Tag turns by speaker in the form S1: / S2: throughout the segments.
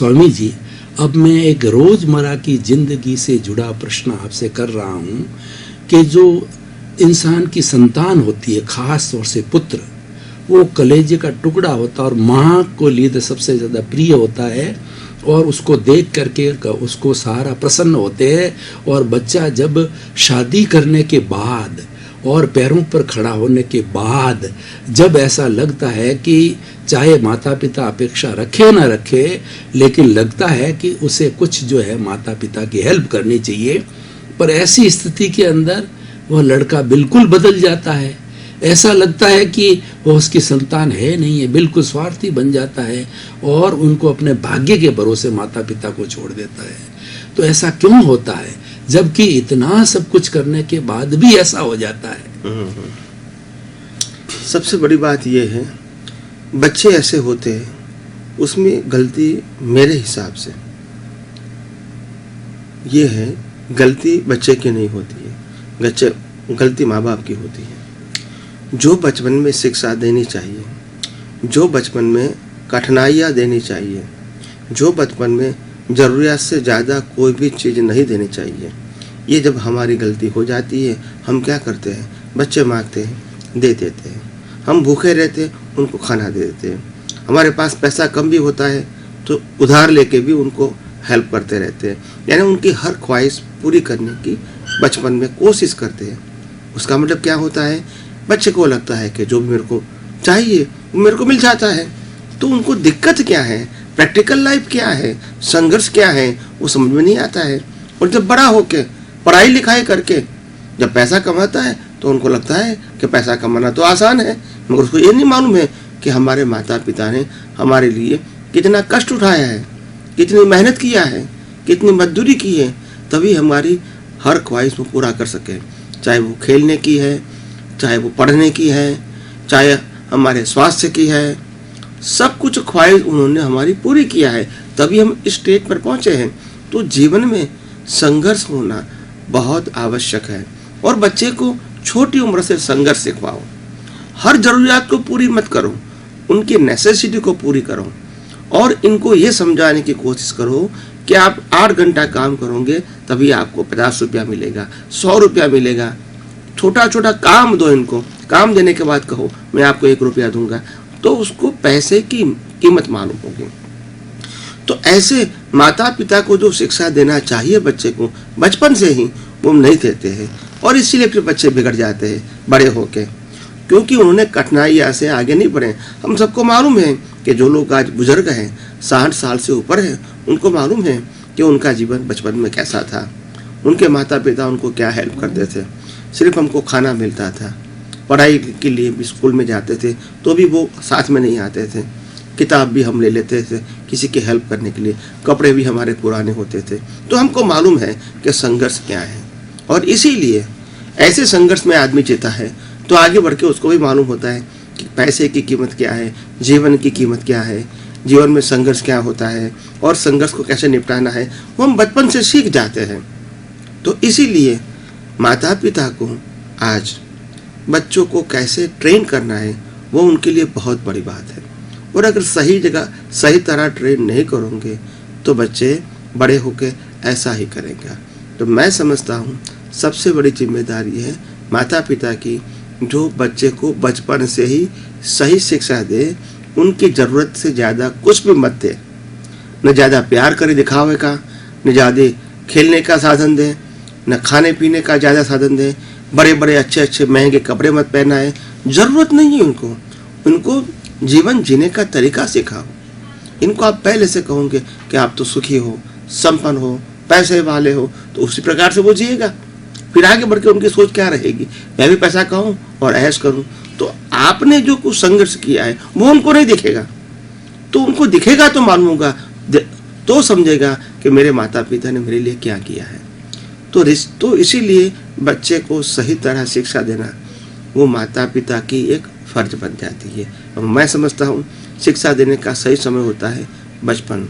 S1: स्वामी जी, अब मैं एक रोज़मर्रा की ज़िंदगी से जुड़ा प्रश्न आपसे कर रहा हूँ कि जो इंसान की संतान होती है, ख़ास तौर से पुत्र, वो कलेजे का टुकड़ा होता है और माँ को लिए तो सबसे ज़्यादा प्रिय होता है और उसको देख करके उसको सारा प्रसन्न होते हैं। और बच्चा जब शादी करने के बाद और पैरों पर खड़ा होने के बाद जब ऐसा लगता है कि चाहे माता पिता अपेक्षा रखे ना रखे, लेकिन लगता है कि उसे कुछ जो है माता पिता की हेल्प करनी चाहिए, पर ऐसी स्थिति के अंदर वह लड़का बिल्कुल बदल जाता है। ऐसा लगता है कि वो उसकी संतान है नहीं है, बिल्कुल स्वार्थी बन जाता है और उनको अपने भाग्य के भरोसे माता पिता को छोड़ देता है। तो ऐसा क्यों होता है, जबकि इतना सब कुछ करने के बाद भी ऐसा हो जाता है?
S2: सबसे बड़ी बात यह है, बच्चे ऐसे होते हैं, उसमें गलती मेरे हिसाब से ये है, गलती बच्चे की नहीं होती है, गलती माँ बाप की होती है। जो बचपन में शिक्षा देनी चाहिए, जो बचपन में कठिनाइयाँ देनी चाहिए, जो बचपन में ज़रूरियात से ज़्यादा कोई भी चीज़ नहीं देनी चाहिए, ये जब हमारी गलती हो जाती है, हम क्या करते हैं, बच्चे मांगते हैं, दे देते हैं। हम भूखे रहते हैं, उनको खाना दे देते हैं। हमारे पास पैसा कम भी होता है तो उधार लेके भी उनको हेल्प करते रहते हैं, यानी उनकी हर ख्वाहिश पूरी करने की बचपन में कोशिश करते हैं। उसका मतलब क्या होता है, बच्चे को लगता है कि जो भी मेरे को चाहिए वो मेरे को मिल जाता है। तो उनको दिक्कत क्या है, प्रैक्टिकल लाइफ क्या है, संघर्ष क्या है, वो समझ में नहीं आता है। और जब बड़ा होके पढ़ाई लिखाई करके जब पैसा कमाता है तो उनको लगता है कि पैसा कमाना तो आसान है, मगर उसको ये नहीं मालूम है कि हमारे माता पिता ने हमारे लिए कितना कष्ट उठाया है, कितनी मेहनत किया है, कितनी मजदूरी की है, तभी हमारी हर ख्वाहिश को पूरा कर सके। चाहे वो खेलने की है, चाहे वो पढ़ने की है, चाहे हमारे स्वास्थ्य की है, सब कुछ ख्वाहिश उन्होंने हमारी पूरी किया है, तभी हम इस स्टेज पर पहुंचे हैं। तो जीवन में संघर्ष होना बहुत आवश्यक है और बच्चे को छोटी उम्र से संघर्ष सिखवाओ। हर जरूरियात को पूरी मत करो, उनकी नेसेसिटी को पूरी करो और इनको ये समझाने की कोशिश करो कि आप 8 घंटा काम करोगे तभी आपको 50 रुपया मिलेगा, 100 रुपया मिलेगा। छोटा छोटा काम दो इनको, काम देने के बाद कहो मैं आपको 1 रुपया दूंगा, तो उसको पैसे की कीमत मालूम होगी। तो ऐसे माता पिता को जो शिक्षा देना चाहिए बच्चे को बचपन से ही, वो नहीं देते हैं और इसीलिए फिर बच्चे बिगड़ जाते हैं बड़े होके, क्योंकि उन्होंने कठिनाइयाँ से आगे नहीं बढ़े। हम सबको मालूम है कि जो लोग आज बुजुर्ग हैं, 60 साल से ऊपर हैं, उनको मालूम है कि उनका जीवन बचपन में कैसा था, उनके माता पिता उनको क्या हेल्प करते थे। सिर्फ हमको खाना मिलता था, पढ़ाई के लिए भी स्कूल में जाते थे तो भी वो साथ में नहीं आते थे, किताब भी हम ले लेते थे किसी की हेल्प करने के लिए, कपड़े भी हमारे पुराने होते थे। तो हमको मालूम है कि संघर्ष क्या है और इसीलिए ऐसे संघर्ष में आदमी जीता है तो आगे बढ़ के उसको भी मालूम होता है कि पैसे की कीमत क्या है, जीवन की कीमत क्या है, जीवन में संघर्ष क्या होता है और संघर्ष को कैसे निपटाना है, वो हम बचपन से सीख जाते हैं। तो इसीलिए माता पिता को आज बच्चों को कैसे ट्रेन करना है वो उनके लिए बहुत बड़ी बात है। और अगर सही जगह सही तरह ट्रेन नहीं करोगे तो बच्चे बड़े होकर ऐसा ही करेंगे। तो मैं समझता हूँ सबसे बड़ी जिम्मेदारी है माता पिता की, जो बच्चे को बचपन से ही सही शिक्षा दे, उनकी ज़रूरत से ज़्यादा कुछ भी मत दे, न ज़्यादा प्यार करे दिखावे का, न ज़्यादा खेलने का साधन दे, न खाने पीने का ज़्यादा साधन दे, बड़े बड़े अच्छे अच्छे महंगे कपड़े मत पहनाए, ज़रूरत नहीं है उनको। उनको जीवन जीने का तरीका सिखाओ। इनको आप पहले से कहोगे कि आप तो सुखी हो, संपन्न हो, पैसे वाले हो, तो उसी प्रकार से वो जिएगा। फिर आगे बढ़ के उनकी सोच क्या रहेगी, मैं भी पैसा कमाऊँ और ऐश करूँ। तो आपने जो कुछ संघर्ष किया है वो उनको नहीं दिखेगा, तो उनको दिखेगा तो मालूम होगा, तो समझेगा कि मेरे माता पिता ने मेरे लिए क्या किया है। तो इसीलिए बच्चे को सही तरह शिक्षा देना वो माता पिता की एक फर्ज बन जाती है। और मैं समझता हूँ शिक्षा देने का सही समय होता है बचपन।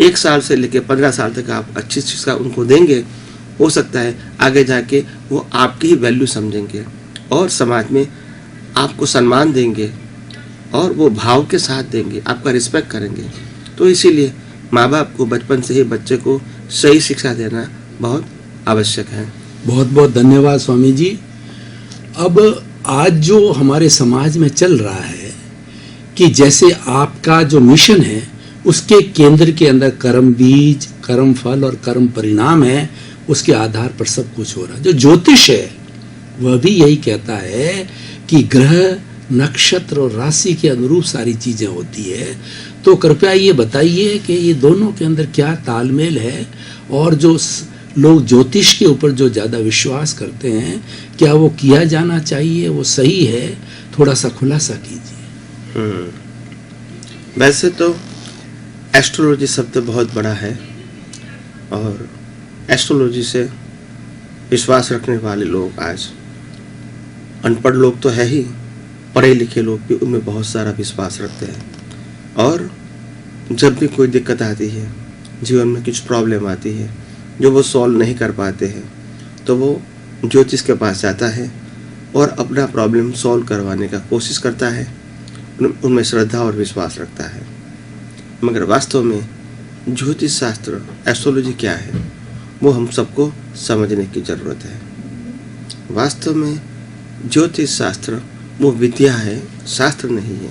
S2: 1 साल से लेकर 15 साल तक आप अच्छी शिक्षा उनको देंगे, हो सकता है आगे जाके वो आपकी ही वैल्यू समझेंगे और समाज में आपको सम्मान देंगे और वो भाव के साथ देंगे, आपका रिस्पेक्ट करेंगे। तो इसीलिए माँ बाप को बचपन से ही बच्चे को सही शिक्षा देना बहुत आवश्यक है।
S1: बहुत बहुत धन्यवाद स्वामी जी। अब आज जो हमारे समाज में चल रहा है कि जैसे आपका जो मिशन है उसके केंद्र के अंदर कर्म बीज, कर्म फल और कर्म परिणाम है, उसके आधार पर सब कुछ हो रहा है। जो ज्योतिष है वह भी यही कहता है कि ग्रह, नक्षत्र और राशि के अनुरूप सारी चीजें होती है। तो कृपया ये बताइए कि ये दोनों के अंदर क्या तालमेल है, और जो लोग ज्योतिष के ऊपर जो ज़्यादा विश्वास करते हैं, क्या वो किया जाना चाहिए, वो सही है? थोड़ा सा खुलासा कीजिए।
S2: वैसे तो एस्ट्रोलॉजी शब्द बहुत बड़ा है और एस्ट्रोलॉजी से विश्वास रखने वाले लोग आज अनपढ़ लोग तो है ही, पढ़े लिखे लोग भी उनमें बहुत सारा विश्वास रखते हैं। और जब भी कोई दिक्कत आती है, जीवन में कुछ प्रॉब्लम आती है जो वो सॉल्व नहीं कर पाते हैं, तो वो ज्योतिष के पास जाता है और अपना प्रॉब्लम सॉल्व करवाने का कोशिश करता है, उनमें श्रद्धा और विश्वास रखता है। मगर वास्तव में ज्योतिष शास्त्र, एस्ट्रोलॉजी क्या है, वो हम सबको समझने की ज़रूरत है। वास्तव में ज्योतिष शास्त्र वो विद्या है, शास्त्र नहीं है।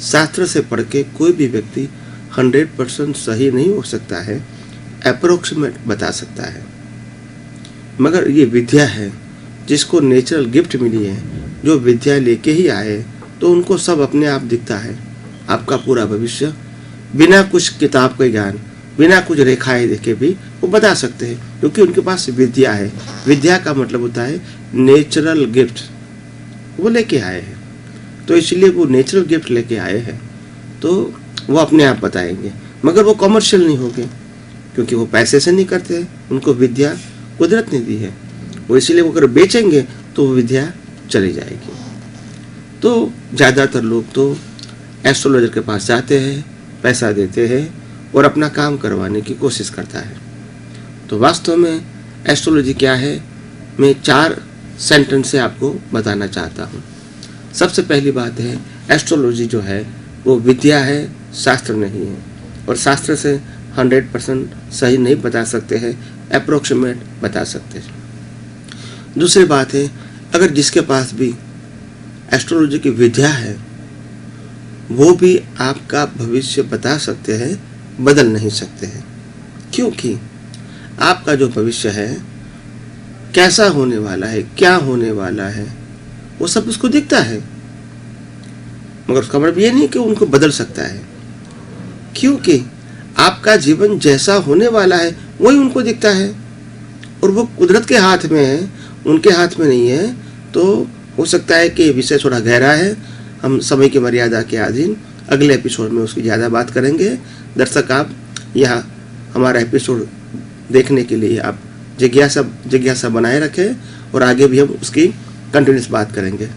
S2: शास्त्र से पढ़ के कोई भी व्यक्ति 100% सही नहीं हो सकता है, अप्रोक्सीमेट बता सकता है। मगर ये विद्या है जिसको नेचुरल गिफ्ट मिली है, जो विद्या लेके ही आए तो उनको सब अपने आप दिखता है। आपका पूरा भविष्य बिना कुछ किताब के ज्ञान, बिना कुछ रेखाएं देखे भी वो बता सकते हैं, क्योंकि उनके पास विद्या है। विद्या का मतलब होता है नेचुरल गिफ्ट, वो लेके आए हैं। तो इसलिए वो नेचुरल गिफ्ट लेके आए हैं तो वो अपने आप बताएंगे। मगर वो कमर्शियल नहीं होंगे, क्योंकि वो पैसे से नहीं करते, उनको विद्या कुदरत ने दी है। वो इसलिए वो अगर बेचेंगे तो वो विद्या चली जाएगी। तो ज़्यादातर लोग तो एस्ट्रोलॉजर के पास जाते हैं, पैसा देते हैं और अपना काम करवाने की कोशिश करता है। तो वास्तव में एस्ट्रोलॉजी क्या है, मैं 4 सेंटेंस से आपको बताना चाहता हूँ। सबसे पहली बात है, एस्ट्रोलॉजी जो है वो विद्या है, शास्त्र नहीं है। और शास्त्र से 100% सही नहीं बता सकते हैं, अप्रोक्सीमेट बता सकते हैं। दूसरी बात है, अगर जिसके पास भी एस्ट्रोलॉजी की विद्या है वो भी आपका भविष्य बता सकते हैं, बदल नहीं सकते हैं। क्योंकि आपका जो भविष्य है, कैसा होने वाला है, क्या होने वाला है, वो सब उसको दिखता है। मगर उसका मतलब ये नहीं कि उनको बदल सकता है, क्योंकि आपका जीवन जैसा होने वाला है वही उनको दिखता है और वो कुदरत के हाथ में है, उनके हाथ में नहीं है। तो हो सकता है कि विषय थोड़ा गहरा है, हम समय की मर्यादा के अधीन अगले एपिसोड में उसकी ज़्यादा बात करेंगे। दर्शक, आप यहाँ हमारा एपिसोड देखने के लिए आप जिज्ञासा बनाए रखें और आगे भी हम उसकी कंटिन्यूस बात करेंगे।